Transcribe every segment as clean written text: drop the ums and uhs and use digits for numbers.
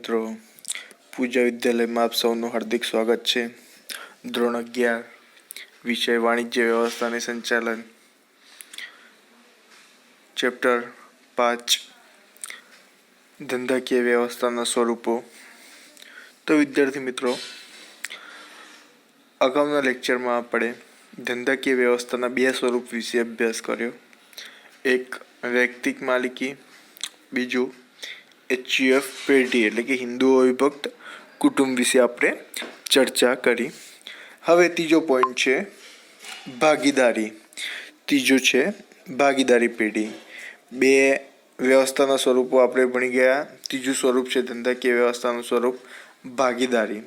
મિત્રો, પૂજા વિદ્યાલયમાં આપ સૌનું હાર્દિક સ્વાગત છે. ધોરણ 11 વિષય વાણિજ્ય વ્યવસ્થા અને સંચાલન, ચેપ્ટર 5 ધંધાકીય વ્યવસ્થાના સ્વરૂપો. તો વિદ્યાર્થી મિત્રો, અગાઉના લેક્ચરમાં આપણે ધંધાકીય વ્યવસ્થાના 2 સ્વરૂપ વિશે અભ્યાસ કર્યો. એક વૈયક્તિક માલિકી, બીજું HUF પેઢી એટલે કે હિન્દુઓ વિભક્ત કુટુંબ વિશે આપણે ચર્ચા કરી. હવે ત્રીજો પોઈન્ટ છે ભાગીદારી. ત્રીજો છે ભાગીદારી પેઢી. 2 વ્યવસ્થાના સ્વરૂપો આપણે ભણી ગયા. ત્રીજું સ્વરૂપ છે ધંધાકીય વ્યવસ્થાનું સ્વરૂપ ભાગીદારી.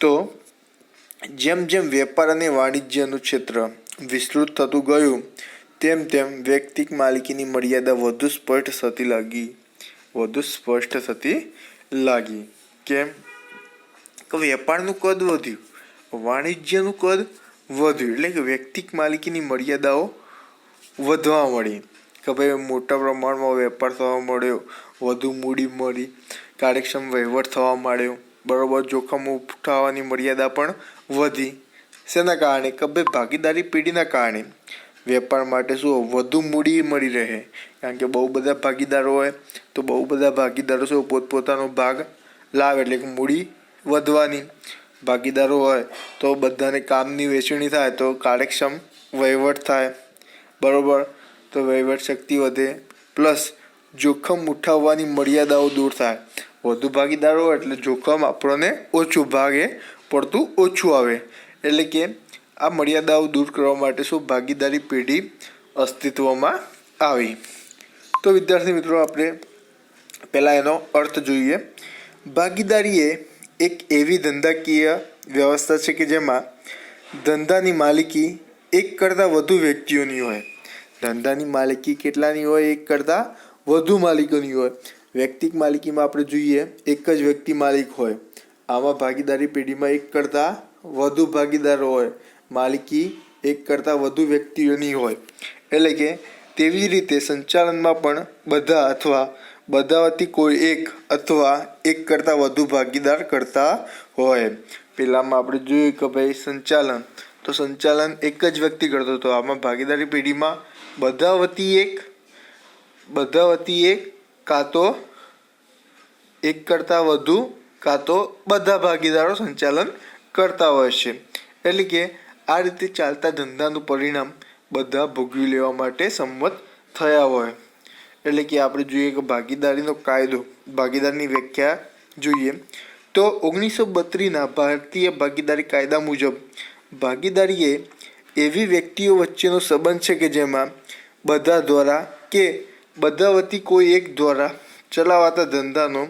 તો જેમ જેમ વેપાર અને વાણિજ્યનું ક્ષેત્ર વિસ્તૃત થતું ગયું તેમ તેમ વૈયક્તિક માલિકીની મર્યાદા વધુ સ્પષ્ટ થતી લાગી. કેમ કે વેપારનું કદ વધ્યું, વાણિજ્યનું કદ વધ્યું, એટલે કે વૈયક્તિક માલિકીની મર્યાદાઓ વધવા મળી. કે ભાઈ મોટા પ્રમાણમાં વેપાર થવા મળ્યો, વધુ મૂડી મળી, કાર્યક્ષમ વહીવટ થવા માંડ્યો, બરોબર. જોખમ ઉઠાવવાની મર્યાદા પણ વધી. શેના કારણે? કે ભાઈ ભાગીદારી પેઢીના કારણે. વેપાર માટે શું વધુ મૂડી મળી રહે, કારણ કે બહુ બધા ભાગીદારો હોય તો બહુ બધા ભાગીદારો શું પોતપોતાનો ભાગ લાવે, એટલે કે મૂડી વધવાની. ભાગીદારો હોય તો બધાને કામની વહેંચણી થાય તો કાર્યક્ષમ વહીવટ થાય, બરોબર. તો વહીવટ શક્તિ વધે, પ્લસ જોખમ ઉઠાવવાની મર્યાદાઓ દૂર થાય. વધુ ભાગીદારો હોય એટલે જોખમ આપણને ઓછું, ભાગે પડતું ઓછું આવે. એટલે કે આ મર્યાદાઓ દૂર કરવા માટે શું ભાગીદારી પેઢી અસ્તિત્વમાં આવી. તો વિદ્યાર્થી મિત્રો, આપણે પહેલાં એનો અર્થ જોઈએ. ભાગીદારી એ એક એવી ધંધાકીય વ્યવસ્થા છે કે જેમાં ધંધાની માલિકી એક કરતાં વધુ વ્યક્તિઓની હોય. ધંધાની માલિકી કેટલાની હોય? એક કરતાં વધુ માલિકોની હોય. વૈયક્તિક માલિકીમાં આપણે જોઈએ એક જ વ્યક્તિ માલિક હોય. આમાં ભાગીદારી પેઢીમાં એક કરતાં વધુ ભાગીદારો હોય, માલિકી એક કરતાં વધુ વ્યક્તિઓની હોય. એટલે કે તેવી જ રીતે સંચાલનમાં પણ બધા વતી કોઈ એક અથવા એક કરતાં વધુ ભાગીદાર કરતા હોય. પહેલામાં આપણે જોયું કે ભાઈ સંચાલન, તો સંચાલન એક જ વ્યક્તિ કરતો હતો. આમાં ભાગીદારી પેઢીમાં બધા વતી એક કાં તો એક કરતાં વધુ કાં તો બધા ભાગીદારો સંચાલન કરતા હોય છે. એટલે કે આ રીતે ચાલતા ધંધાનું પરિણામ બધા ભોગવી લેવા માટે સંમત થયા હોય. એટલે કે આપણે જોઈએ કે ભાગીદારીનો કાયદો, ભાગીદારની વ્યાખ્યા જોઈએ તો 1932ના ભારતીય ભાગીદારી કાયદા મુજબ ભાગીદારી એ એવી વ્યક્તિઓ વચ્ચેનો સંબંધ છે કે જેમાં બધા દ્વારા કે બધા વતી કોઈ એક દ્વારા ચલાવાતા ધંધાનો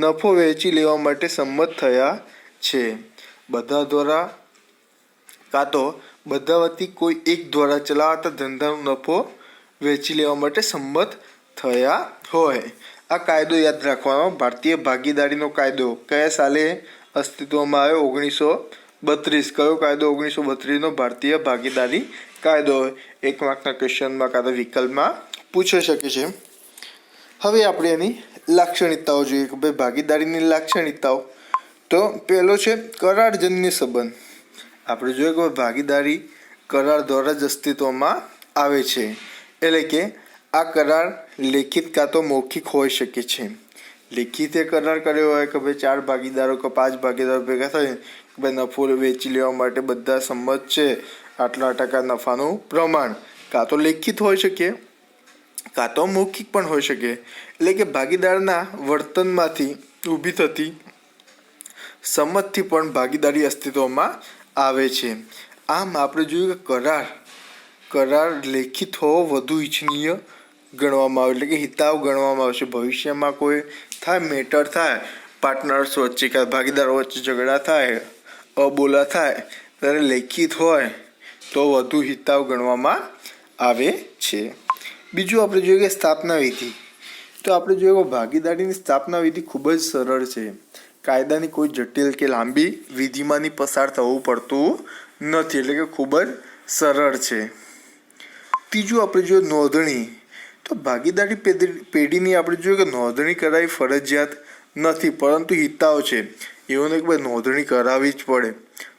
નફો વહેંચી લેવા માટે સંમત થયા છે. બધા દ્વારા કાં તો બધા વતી કોઈ એક દ્વારા ચલાવાતા ધંધાનો નફો વહેંચી લેવા માટે સંમત થયા હોય. આ કાયદો યાદ રાખવાનો. ભારતીય ભાગીદારીનો કાયદો કયા સાલે અસ્તિત્વમાં આવ્યો? 1932. કયો કાયદો? 1932નો ભારતીય ભાગીદારી કાયદો. 1 માર્કના ક્વેશ્ચનમાં કાં તો વિકલ્પમાં પૂછાઈ શકે છે. હવે આપણે એની લાક્ષણિકતાઓ જોઈએ કે ભાઈ ભાગીદારીની લાક્ષણિકતાઓ. તો પહેલો છે કરારજન્ય સંબંધ. આપણે જોઈએ કે ભાગીદારી કરાર દ્વારા જ અસ્તિત્વમાં આવે છે. એટલે કે આ કરાર લેખિત કાં તો મૌખિક હોઈ શકે છે. લેખિતે કરાર કર્યો હોય કે ભાઈ 4 ભાગીદારો કે 5 ભાગીદારો ભેગા થાય કે ભાઈ નફો વેચી લેવા માટે બધા સંમત છે, આટલા ટકા નફાનું પ્રમાણ. કાં તો લેખિત હોઈ શકે, કાં તો મૌખિક પણ હોઈ શકે. એટલે કે ભાગીદારના વર્તનમાંથી ઊભી થતી સંમતથી પણ ભાગીદારી અસ્તિત્વમાં આવે છે. આમ આપણે જોયું કે કરાર લેખિત હોવો વધુ ઈચ્છનીય ગણવામાં આવે, એટલે કે હિતાવ ગણવામાં આવશે. ભવિષ્યમાં કોઈ મેટર થાય, પાર્ટનર્સ વચ્ચે કે ભાગીદારો વચ્ચે ઝઘડા થાય, અબોલા થાય, ત્યારે લેખિત હોય તો વધુ હિતાવ ગણવામાં આવે છે. બીજું આપણે જોઈએ કે સ્થાપના વિધિ. તો આપણે જોઈએ કે ભાગીદારીની સ્થાપના વિધિ ખૂબ જ સરળ છે. કાયદાની કોઈ જટિલ કે લાંબી વિધિમાંની પસાર થવું પડતું નથી, એટલે કે ખૂબ જ સરળ છે. ત્રીજું આપણે જોઈએ નોંધણી. તો ભાગીદારી પેઢીની આપણે જોઈએ કે નોંધણી કરાવી ફરજિયાત નથી, પરંતુ હિતાવ છે. એવું નહીં કે ભાઈ નોંધણી કરાવવી જ પડે.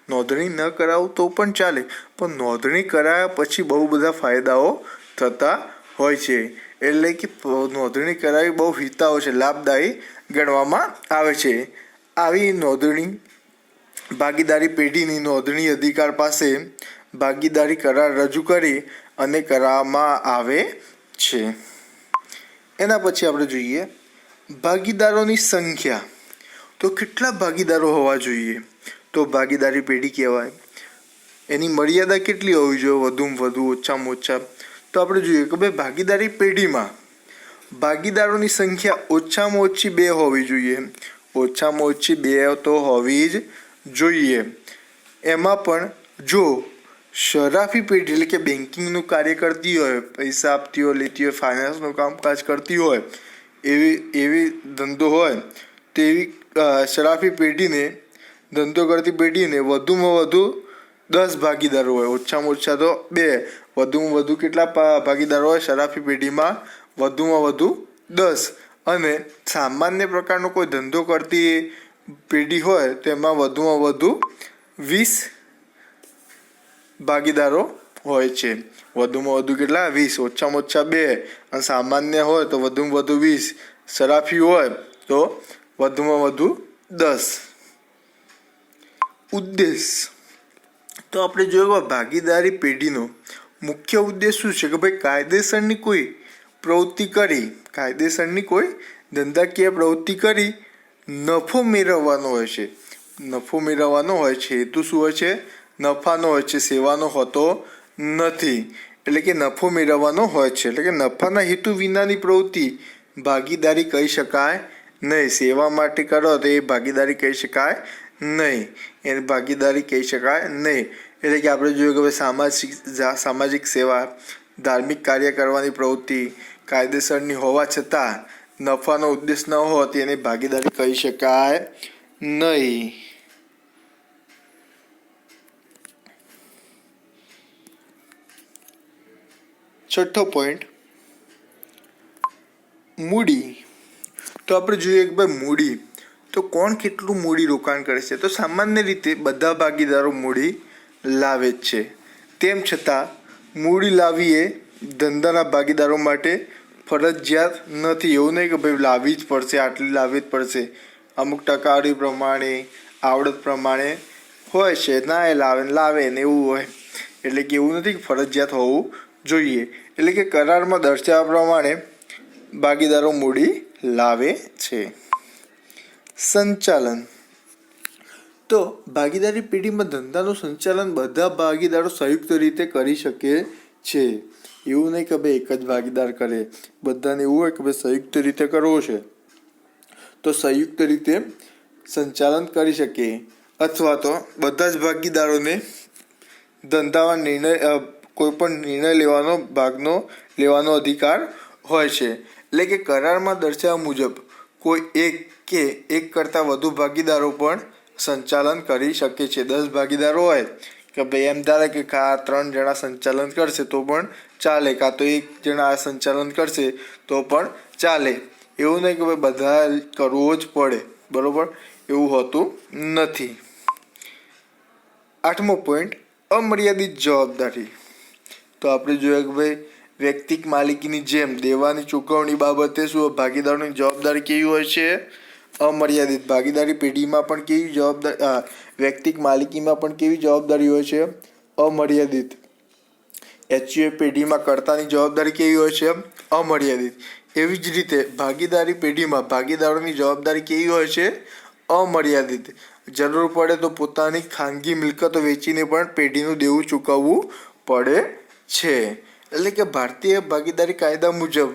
નોંધણી ન કરાવો તો પણ ચાલે, પણ નોંધણી કરાવ્યા પછી બહુ બધા ફાયદાઓ થતા હોય છે. એટલે કે નોંધણી કરાવી બહુ હિતાવ છે, લાભદાયી ગણવામાં આવે છે. આવી નોંધણી ભાગીદારી પેઢીની નોંધણી અધિકાર પાસે ભાગીદારી કરાર રજૂ કરી અને કરવામાં આવે છે. એના પછી આપણે જોઈએ ભાગીદારોની સંખ્યા. તો કેટલા ભાગીદારો હોવા જોઈએ તો ભાગીદારી પેઢી કહેવાય. એની મર્યાદા કેટલી હોવી જોઈએ, વધુમાં વધુ, ઓછામાં ઓછા? તો આપણે જોઈએ કે ભાઈ ભાગીદારી પેઢીમાં ભાગીદારોની સંખ્યા ઓછામાં ઓછી 2 હોવી જોઈએ. ઓછામાં ઓછી 2 તો હોવી જ જોઈએ. એમાં પણ જો શરાફી પેઢી એટલે કે બેન્કિંગનું કાર્ય કરતી હોય, પૈસા આપતી હોય, લેતી હોય, ફાઇનાન્સનું કામકાજ કરતી હોય, એવી ધંધો હોય, તેવી શરાફી પેઢીને ધંધો કરતી પેઢીને વધુમાં વધુ 10 ભાગીદારો હોય. ઓછામાં ઓછા તો 2, વધુમાં વધુ કેટલા ભાગીદારો હોય શરાફી પેઢીમાં? વધુમાં વધુ 10. અને સામાન્ય પ્રકારનો કોઈ ધંધો કરતી પેઢી હોય તેમાં વધુમાં વધુ 20 ભાગીદારો હોય છે. વધુમાં વધુ કેટલા? 20. ઓછામાં ઓછા 2 અને સામાન્ય હોય તો વધુમાં વધુ 20. શરાફી હોય તો વધુમાં વધુ 10. ઉદ્દેશ તો આપણે જોયું ભાગીદારી પેઢીનો મુખ્ય ઉદ્દેશ શું છે કે ભાઈ કાયદેસરની કોઈ પ્રવૃત્તિ કરી, કાયદેસરની કોઈ ધંધાકીય પ્રવૃત્તિ કરી નફો મેળવવાનો હોય છે. નફો મેળવવાનો હોય છે. હેતુ શું હોય છે? નફાનો હોય છે, સેવાનો હોતો નથી. એટલે કે નફો મેળવવાનો હોય છે. એટલે કે નફાના હેતુ વિનાની પ્રવૃત્તિ ભાગીદારી કહી શકાય નહીં. સેવા માટે કરો તો એ ભાગીદારી કહી શકાય નહીં. એને ભાગીદારી કહી શકાય નહીં. એટલે કે આપણે જોયું કે સામાજિક સેવા, ધાર્મિક કાર્ય કરવાની પ્રવૃત્તિ કાયદેસરની હોવા છતાં નફાનો ઉદ્દેશ ન હોત એને ભાગીદારી કહી શકાય નહીં. છઠ્ઠો પોઈન્ટ મૂડી. તો આપણે જોઈએ કે ભાઈ મૂડી તો કોણ કેટલું મૂડી રોકાણ કરે છે? તો સામાન્ય રીતે બધા ભાગીદારો મૂડી લાવે જ છે. તેમ છતાં મૂડી લાવવી એ ધંધાના ભાગીદારો માટે ફરજિયાત નથી. એવું નહીં કે ભાઈ લાવવી જ પડશે, આટલી લાવવી જ પડશે. અમુક ટકાવારી પ્રમાણે, આવડત પ્રમાણે હોય છે. ના એ લાવે ને એવું હોય. એટલે કે એવું નથી કે ફરજિયાત હોવું જોઈએ. એટલે કે કરારમાં દર્શાવ્યા પ્રમાણે ભાગીદારો મૂડી લાવે છે. સંચાલન તો ભાગીદારી પેઢીમાં ધંધાનું સંચાલન બધા ભાગીદારો સંયુક્ત રીતે કરી શકે છે. એવું નહીં કે ભાઈ એક જ ભાગીદાર કરે. બધાને એવું હોય કે ભાઈ સંયુક્ત રીતે કરવો છે તો સંયુક્ત રીતે સંચાલન કરી શકે. અથવા તો બધા જ ભાગીદારોને ધંધામાં કોઈ પણ નિર્ણય લેવાનો અધિકાર હોય છે. એટલે કે કરારમાં દર્શાવ્યા મુજબ કોઈ એક કે એક કરતાં વધુ ભાગીદારો પણ સંચાલન કરી શકે છે. 10 ભાગીદારો હોય કે ભાઈ એમ ધારે કે 3 જણા સંચાલન કરશે તો પણ ચાલે, કાં તો 1 જણા સંચાલન કરશે તો પણ ચાલે. એવું નહીં કે ભાઈ બધા કરવું જ પડે, બરોબર? એવું હોતું નથી. 8મો પોઈન્ટ અમર્યાદિત જવાબદારી. તો આપણે જોઈએ કે ભાઈ વ્યક્તિક માલિકીની જેમ દેવાની ચૂકવણી બાબતે શું ભાગીદારોની જવાબદારી કેવી હોય છે? અમર્યાદિત. ભાગીદારી પેઢીમાં પણ કેવી જવાબદારી, વ્યક્તિક માલિકીમાં પણ કેવી જવાબદારી હોય છે? અમર્યાદિત. એચયુએ પેઢીમાં કર્તાની જવાબદારી કેવી હોય છે? અમર્યાદિત. એવી જ રીતે ભાગીદારી પેઢીમાં ભાગીદારોની જવાબદારી કેવી હોય છે? અમર્યાદિત. જરૂર પડે તો પોતાની ખાનગી મિલકતો વેચીને પણ પેઢીનું દેવું ચૂકવવું પડે છે. એટલે કે ભારતીય ભાગીદારી કાયદા મુજબ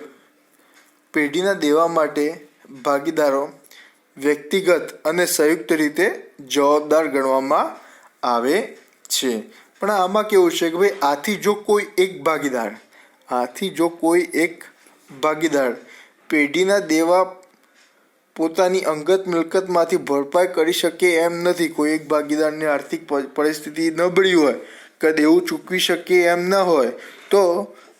પેઢીના દેવા માટે ભાગીદારો વ્યક્તિગત અને સંયુક્ત રીતે જવાબદાર ગણવામાં આવે છે. પણ આમાં કેવું છે કે ભાઈ આથી જો કોઈ એક ભાગીદાર પેઢીના દેવા પોતાની અંગત મિલકતમાંથી ભરપાઈ કરી શકે એમ નથી. કોઈ એક ભાગીદારની આર્થિક પરિસ્થિતિ નબળી હોય કે દેવું ચૂકવી શકે એમ ન હોય તો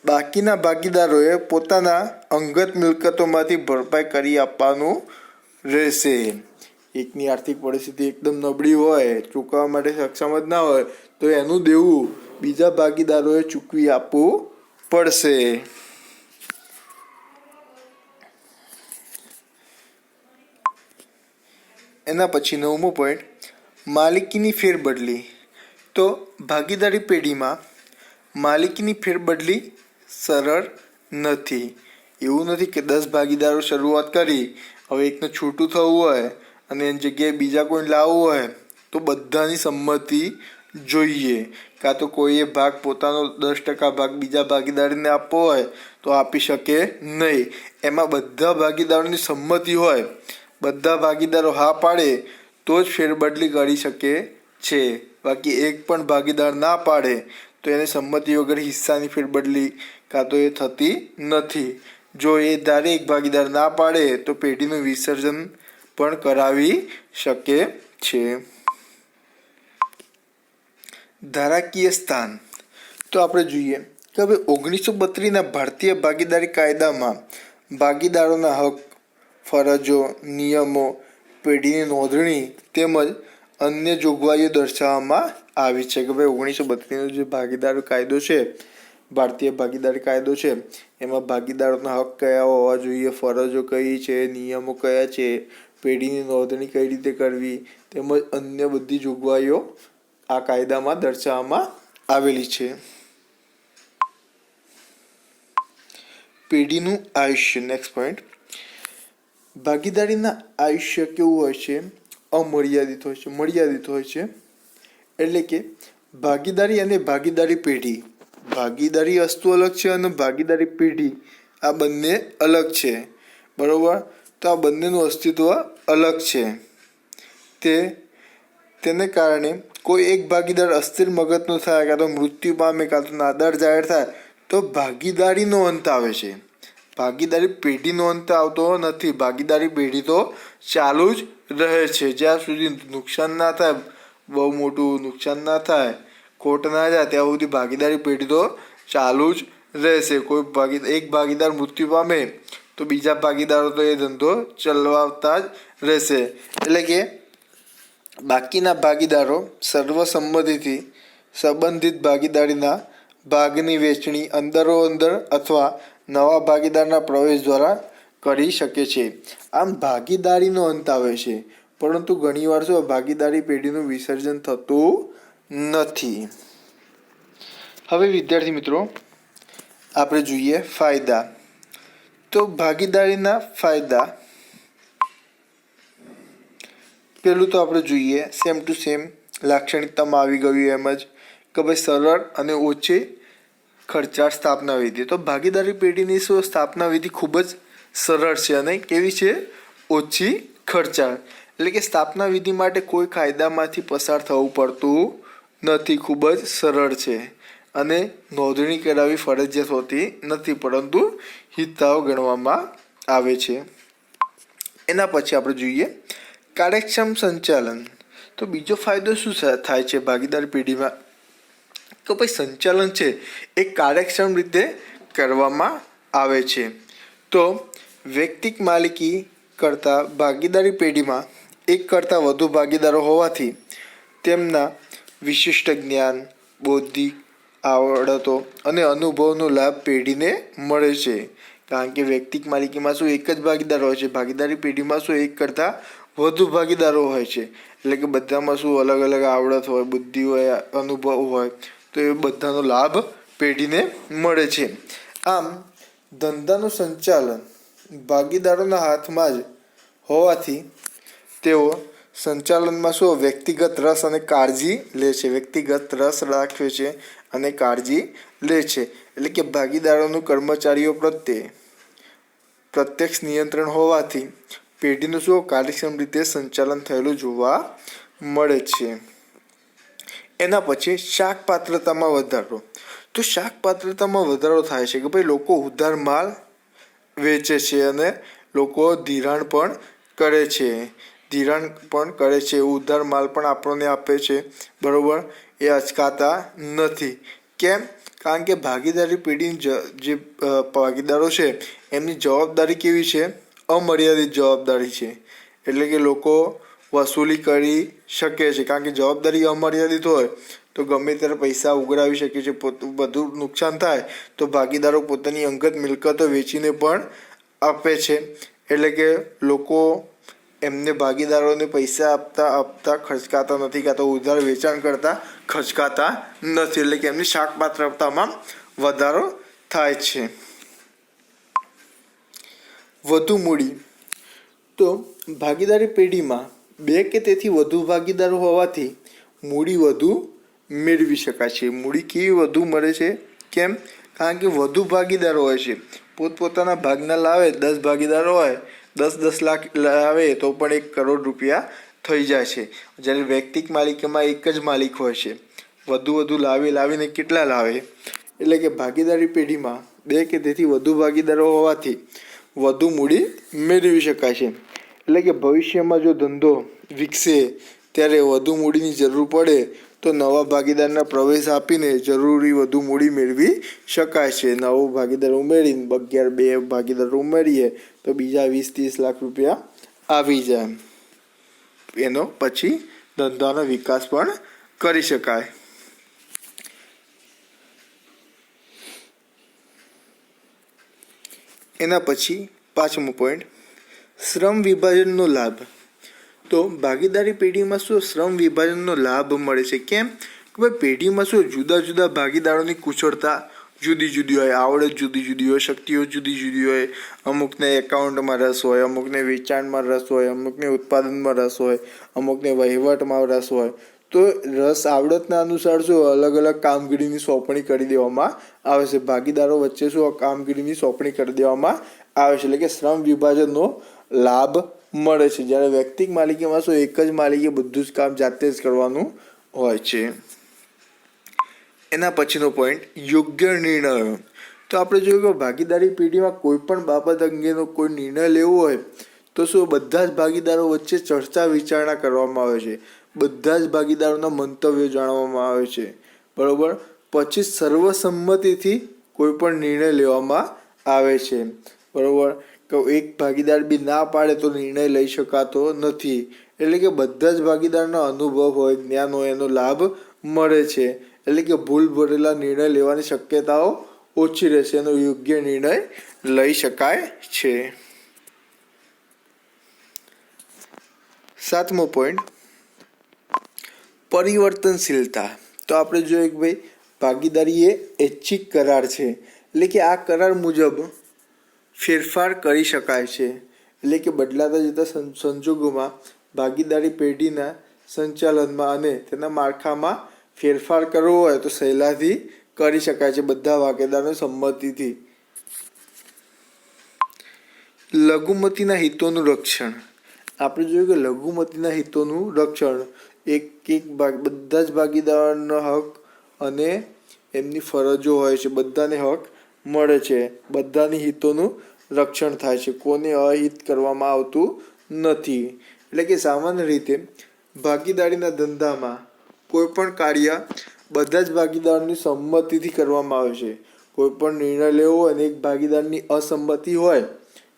બાકીના ભાગીદારોએ પોતાના અંગત મિલકતોમાંથી ભરપાઈ કરી આપવાનું રહેશે. એકની આર્થિક પરિસ્થિતિ એકદમ નબળી હોય, ચૂકવવા માટે સક્ષમ જ ના હોય, તો એનું દેવું બીજા ભાગીદારોએ ચૂકવી આપવું પડશે. એના પછી 9મો પોઈન્ટ, માલિકીની ફેરબદલી. તો ભાગીદારી પેઢીમાં માલિકીની ફેરબદલી સરળ નથી. એવું નથી કે 10 ભાગીદારો શરૂઆત કરી, હવે એકને છૂટું થવું હોય અને એની જગ્યાએ બીજા કોઈ લાવવું હોય તો બધાની સંમતિ જોઈએ. કાં તો કોઈએ ભાગ પોતાનો 10% ભાગ બીજા ભાગીદારીને આપવો હોય તો આપી શકે નહીં. એમાં બધા ભાગીદારોની સંમતિ હોય, બધા ભાગીદારો હા પાડે તો જ ફેરબદલી કરી શકે છે. બાકી એક પણ ભાગીદાર ના પાડે તો એની સંમતિ વગર હિસ્સાની ફેરબદલી કાં તો એ થતી નથી. જો એ ધારે એક ભાગીદાર ના પાડે તો પેઢીનું વિસર્જન પણ કરાવી શકે છે. ધારાકીય સ્થાન. તો આપણે જોઈએ કે હવે 1932ના ભારતીય ભાગીદારી કાયદામાં ભાગીદારોના હક, ફરજો, નિયમો, પેઢીની નોંધણી તેમજ અન્ય જોગવાઈઓ દર્શાવવામાં આવી છે. કે ભાઈ 1932નો જે ભાગીદારી કાયદો છે, ભારતીય ભાગીદારી કાયદો છે, એમાં ભાગીદારોના હક કયા હોવા જોઈએ, ફરજો કઈ છે, નિયમો કયા છે, પેઢીની નોંધણી કઈ રીતે કરવી તેમજ અન્ય બધી જોગવાઈઓ આ કાયદામાં દર્શાવવામાં આવેલી છે. પેઢીનું આયુષ્ય. નેક્સ્ટ પોઈન્ટ, ભાગીદારીના આયુષ્ય કેવું હોય છે? અમર્યાદિત હોય છે, મર્યાદિત હોય છે. એટલે કે ભાગીદારી અને ભાગીદારી પેઢી, ભાગીદારી વસ્તુ અલગ છે અને ભાગીદારી પેઢી આ બંને અલગ છે. બરોબર? તો આ બંનેનું અસ્તિત્વ અલગ છે. તેને કારણે કોઈ એક ભાગીદાર અસ્થિર મગજનો થાય, કાં તો મૃત્યુ પામે, કાં તો નાદાર જાહેર થાય તો ભાગીદારીનો અંત આવે છે. ભાગીદારી પેઢીનો અંત આવતો નથી. ભાગીદારી પેઢી તો ચાલુ જ રહે છે જ્યાં સુધી નુકસાન ના થાય, બહુ મોટું નુકસાન ના થાય, ખોટ ના જાય ત્યાં સુધી ભાગીદારી પેઢી તો ચાલુ જ રહેશે. કોઈ એક ભાગીદાર મૃત્યુ પામે તો બીજા ભાગીદારો તો એ ધંધો ચલાવતા જ રહેશે. એટલે કે બાકીના ભાગીદારો સર્વસંમતિથી સંબંધિત ભાગીદારીના ભાગની વહેંચણી અંદરોઅંદર અથવા નવા ભાગીદારના પ્રવેશ દ્વારા કરી શકે છે. આમ ભાગીદારીનો અંત આવે છે, પરંતુ ઘણીવાર શું ભાગીદારી પેઢીનું વિસર્જન થતું નથી. હવે વિદ્યાર્થી મિત્રો આપણે જોઈએ ફાયદા. તો ભાગીદારીના ફાયદા, પેલું તો આપણે જોઈએ સેમ ટુ સેમ લાક્ષણિકતામાં આવી ગયું એમ જ કે ભાઈ સરળ અને ઓછી ખર્ચાળ સ્થાપના વિધિ. તો ભાગીદારી પેઢીની શું સ્થાપના વિધિ ખૂબ જ સરળ છે અને કેવી છે? ઓછી ખર્ચાળ. એટલે કે સ્થાપના વિધિ માટે કોઈ કાયદામાંથી પસાર થવું પડતું નથી, ખૂબ જ સરળ છે અને નોંધણી કરાવવી ફરજિયાત હોતી નથી, પરંતુ હિતાવ ગણવામાં આવે છે. એના પછી આપણે જોઈએ કાર્યક્ષમ સંચાલન. તો બીજો ફાયદો શું થાય છે ભાગીદાર પેઢીમાં? તો ભાઈ સંચાલન છે એ કાર્યક્ષમ રીતે કરવામાં આવે છે. તો વૈયક્તિક માલિકી કરતાં ભાગીદારી પેઢીમાં એક કરતાં વધુ ભાગીદારો હોવાથી તેમના વિશિષ્ટ જ્ઞાન, બૌદ્ધિક આવડતો અને અનુભવનો લાભ પેઢીને મળે છે. કારણ કે વૈયક્તિક માલિકીમાં શું એક જ ભાગીદાર હોય છે, ભાગીદારી પેઢીમાં શું એક કરતાં વધુ ભાગીદારો હોય છે. એટલે કે બધામાં શું અલગ અલગ આવડત હોય, બુદ્ધિ હોય, અનુભવ હોય, તો એ બધાનો લાભ પેઢીને મળે છે. આમ ધંધાનું સંચાલન ભાગીદારોના હાથમાં જ હોવાથી તેઓ સંચાલનમાં શું વ્યક્તિગત રસ અને કાળજી લે છે, વ્યક્તિગત રસ રાખે છે અને કાળજી લે છે. એટલે કે ભાગીદારોનું કર્મચારીઓ પ્રત્યે પ્રત્યક્ષ નિયંત્રણ હોવાથી પેઢીનું શું કાર્યક્ષમ રીતે સંચાલન થયેલું જોવા મળે છે. એના પછી શાક પાત્રતામાં વધારો. તો શાક પાત્રતામાં વધારો થાય છે કે ભાઈ લોકો ઉધાર માલ વેચે છે અને લોકો ધિરાણ પણ કરે છે, ઉધાર માલ પણ આપણને આપે છે. બરોબર? એ અચકાતા નથી. કેમ? કારણ કે ભાગીદારી પેઢીની જે ભાગીદારો છે એમની જવાબદારી કેવી છે? અમર્યાદિત જવાબદારી છે. એટલે કે લોકો વસૂલી કરી શકે છે, કારણ કે જવાબદારી અમર્યાદિત હોય તો ગમે ત્યારે પૈસા ઉઘરાવી શકે છે. બધું નુકસાન થાય તો ભાગીદારો પોતાની અંગત મિલકતો વેચીને પણ આપે છે. એટલે કે લોકો એમને ભાગીદારોને પૈસા આપતા ખર્ચકાતા નથી, કાં તો ઉધાર વેચાણ કરતા ખર્ચકાતા નથી. એટલે કે એમની શાકપાત્રતામાં વધારો થાય છે. વધુ મૂડી. તો ભાગીદારી પેઢીમાં 2 કે તેથી વધુ ભાગીદારો હોવાથી મૂડી વધુ મેળવી શકાય છે. મૂડી કેવી વધુ મળે છે? કેમ? કારણ કે વધુ ભાગીદારો હોય છે. પોતપોતાના ભાગના લાવે 10 ભાગીદારો હોય, 10 લાખ લાવે તો પણ 1 કરોડ રૂપિયા થઈ જાય છે. જ્યારે વૈયક્તિક માલિકીમાં એક જ માલિક હોય છે. વધુ લાવીને કેટલા લાવે? એટલે કે ભાગીદારી પેઢીમાં 2 કે તેથી વધુ ભાગીદારો હોવાથી વધુ મૂડી મેળવી શકાય છે. એટલે કે ભવિષ્યમાં જો ધંધો વિકસે ત્યારે વધુ મૂડીની જરૂર પડે તો નવા ભાગીદારના પ્રવેશ આપીને જરૂરી વધુ મૂડી મેળવી શકાય છે. નવો ભાગીદાર ઉમેરીને 2 ભાગીદારો ઉમેરીએ તો બીજા 20-30 લાખ રૂપિયા આવી જાય. એનો પછી ધંધાનો વિકાસ પણ કરી શકાય. એના પછી 5મો પોઈન્ટ, શ્રમ વિભાજનનો લાભ. તો ભાગીદારી પેઢીમાં શું શ્રમ વિભાજનનો લાભ મળે છે? કેમ? કે ભાઈ પેઢીમાં શું જુદા જુદા ભાગીદારોની કુશળતા જુદી જુદી હોય, આવડત જુદી જુદી હોય, શક્તિઓ જુદી જુદી હોય. અમુકને એકાઉન્ટમાં રસ હોય, અમુકને વેચાણમાં રસ હોય, અમુકને ઉત્પાદનમાં રસ હોય, અમુકને વહીવટમાં રસ હોય. તો રસ આવડતના અનુસાર શું અલગ અલગ કામગીરીની સોંપણી કરી દેવામાં આવે છે. ભાગીદારો વચ્ચે શું કામગીરીની સોંપણી કરી દેવામાં આવે છે. એટલે કે શ્રમ વિભાજનનો લાભ મળે છે. જ્યારે વૈયક્તિક માલિકીમાં શું એક જ માલિકે બધું જ કામ જાતે જ કરવાનું હોય છે. એના પછીનો પોઈન્ટ, યોગ્ય નિર્ણયો. તો આપણે જોયું કે ભાગીદારી પેઢીમાં કોઈ પણ બાબત અંગેનો કોઈ નિર્ણય લેવો હોય તો શું બધા જ ભાગીદારો વચ્ચે ચર્ચા વિચારણા કરવામાં આવે છે. બધા જ ભાગીદારોના મંતવ્યો જાણવામાં આવે છે. બરોબર. પછી સર્વસંમતિથી કોઈ પણ નિર્ણય લેવામાં આવે છે. બરોબર. કે એક ભાગીદાર બી ના પાડે તો નિર્ણય લઈ શકાતો નથી. એટલે કે બધા જ ભાગીદારના અનુભવ હોય, જ્ઞાન હોય, એનો લાભ મળે છે. એટલે કે ભૂલ ભરેલા નિર્ણય લેવાની શક્યતાઓ ઓછી રહેશે. એનો યોગ્ય નિર્ણય લઈ શકાય છે. 7મો પોઈન્ટ, પરિવર્તનશીલતા. તો આપણે જોઈએ કે ભાઈ ભાગીદારી એ ઐચ્છિક કરાર છે. એટલે કે આ કરાર મુજબ ફેરફાર કરી શકાય છે. એટલે કે બદલાતા જતા સંજોગોમાં ભાગીદારી પેઢીના સંચાલનમાં અને તેના માળખામાં ફેરફાર કરવો હોય તો સહેલાઈથી કરી શકાય છે બધા ભાગીદારોની સંમતિથી. લઘુમતીના હિતોનું રક્ષણ. આપણે જોયું કે લઘુમતીના હિતોનું રક્ષણ બધા જ ભાગીદારોનો હક અને એમની ફરજો હોય છે. બધાને હક મળે છે. બધાની હિતોનું રક્ષણ થાય છે. કોને અહિત કરવામાં આવતું નથી. એટલે કે સામાન્ય રીતે ભાગીદારીના ધંધામાં કોઈ પણ કાર્ય બધા જ ભાગીદારોની સંમતિથી કરવામાં આવે છે. કોઈ પણ નિર્ણય લેવો હોય અને એક ભાગીદારની અસંમતિ હોય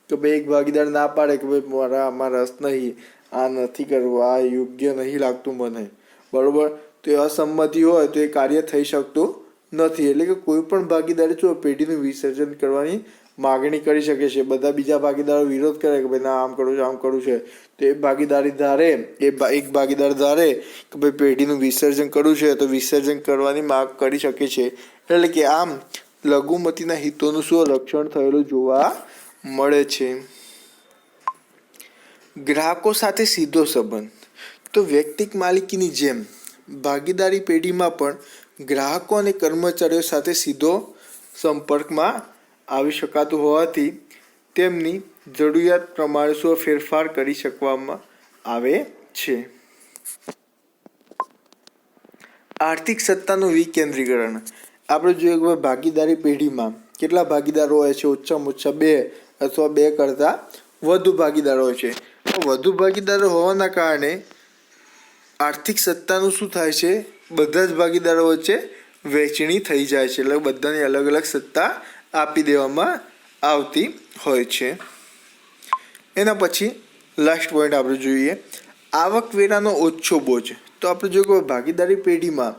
તો ભાઈ એક ભાગીદાર ના પાડે કે ભાઈ આમાં રસ નહીં, આ નથી કરવું, આ યોગ્ય નહીં લાગતું મને. બરોબર. તો એ અસંમતિ હોય તો એ કાર્ય થઈ શકતું નથી. એટલે કે કોઈ પણ ભાગીદારી જો પેઢીનું વિસર્જન કરવાની માગણી કરી શકે છે. બધા બીજા ભાગીદારો વિરોધ કરે કે ભાઈ ના આમ કરવું છે, આમ કરવું છે, તો એ ભાગીદારી ધારે એક ભાગીદાર ધારે કે ભાઈ પેઢીનું વિસર્જન કરવું છે તો વિસર્જન કરવાની માગ કરી શકે છે. એટલે કે આમ લઘુમતીના હિતોનું શું રક્ષણ થયેલું જોવા મળે છે. ગ્રાહકો સાથે સીધો સંબંધ. તો વૈયક્તિક માલિકીની જેમ ભાગીદારી પેઢીમાં પણ ગ્રાહકો અને કર્મચારીઓ સાથે સીધો સંપર્કમાં આવી શકાતું હોવાથી તેમની જરૂરિયાત પ્રમાણે શું ફેરફાર કરી શકવામાં આવે છે. આર્થિક સત્તાનું વિકેન્દ્રીકરણ. આપણે જોઈએ કે ભાગીદારી પેઢીમાં કેટલા ભાગીદારો હોય છે? ઓછામાં ઓછા 2 અથવા 2 કરતાં વધુ ભાગીદારો હોય છે. વધુ ભાગીદારો હોવાના કારણે આર્થિક સત્તાનું શું થાય છે? બધા જ ભાગીદારો વચ્ચે વહેંચણી થઈ જાય છે. એટલે બધાને અલગ અલગ સત્તા આપી દેવામાં આવતી હોય છે. એના પછી લાસ્ટ પોઈન્ટ આપણે જોઈએ આવકવેરાનો ઓછો બોજ. તો આપણે જોઈએ કે ભાગીદારી પેઢીમાં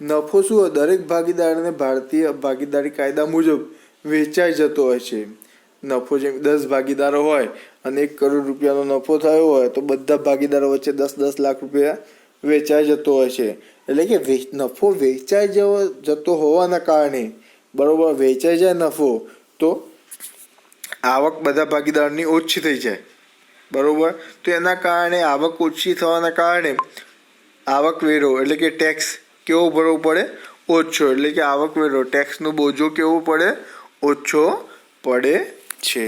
નફો શું હોય, દરેક ભાગીદારને ભારતીય ભાગીદારી કાયદા મુજબ વેચાઈ જતો હોય છે. નફો જેમ 10 ભાગીદારો હોય અને 1 કરોડ રૂપિયાનો નફો થયો હોય તો બધા ભાગીદારો વચ્ચે 10-10 લાખ રૂપિયા વેચાઈ જતો હોય છે. એટલે કે નફો વેચાઈ જતો હોવાના કારણે, બરોબર, વેચાઈ જાય નફો તો આવક બધા ભાગીદારની ઓછી થઈ જાય, બરોબર. તો એના કારણે આવક ઓછી થવાના કારણે આવકવેરો એટલે કે ટેક્સ કેવો ભરવો પડે, ઓછો. એટલે કે આવકવેરો ટેક્સનો બોજો કેવો પડે, ઓછો પડે છે.